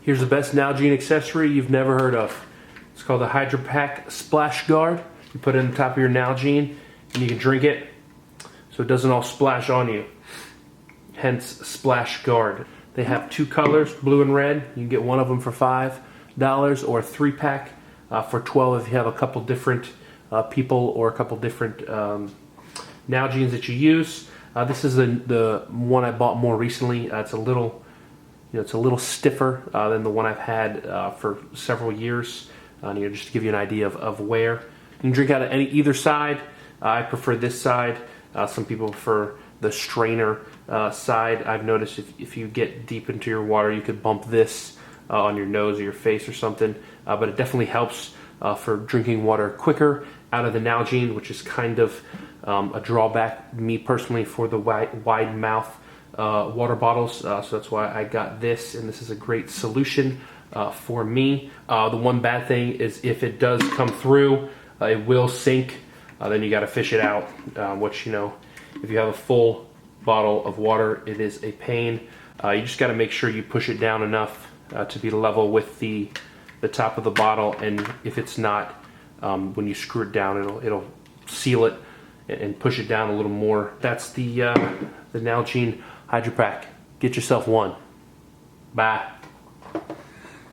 Here's the best Nalgene accessory you've never heard of. It's called the Hydro Pack Splash Guard. You put it on the top of your Nalgene and you can drink it so it doesn't all splash on you. Hence Splash Guard. They have two colors, blue and red. You can get one of them for $5 or a 3-pack for $12 if you have a couple different people or a couple different Nalgenes that you use. This is the one I bought more recently. It's a little, it's a little stiffer than the one I've had for several years. Just to give you an idea of wear. You can drink out of either side. I prefer this side. Some people prefer the strainer side. I've noticed if you get deep into your water, you could bump this on your nose or your face or something. But it definitely helps for drinking water quicker out of the Nalgene, which is kind of a drawback, me personally, for the wide mouth water bottles. So that's why I got this, and this is a great solution for me. The one bad thing is if it does come through, it will sink. Then you got to fish it out, which, if you have a full bottle of water, it is a pain. You just got to make sure you push it down enough to be level with the top of the bottle, and if it's not, when you screw it down, it'll seal it and push it down a little more. That's the Nalgene Hydro Pack. Get yourself one. Bye.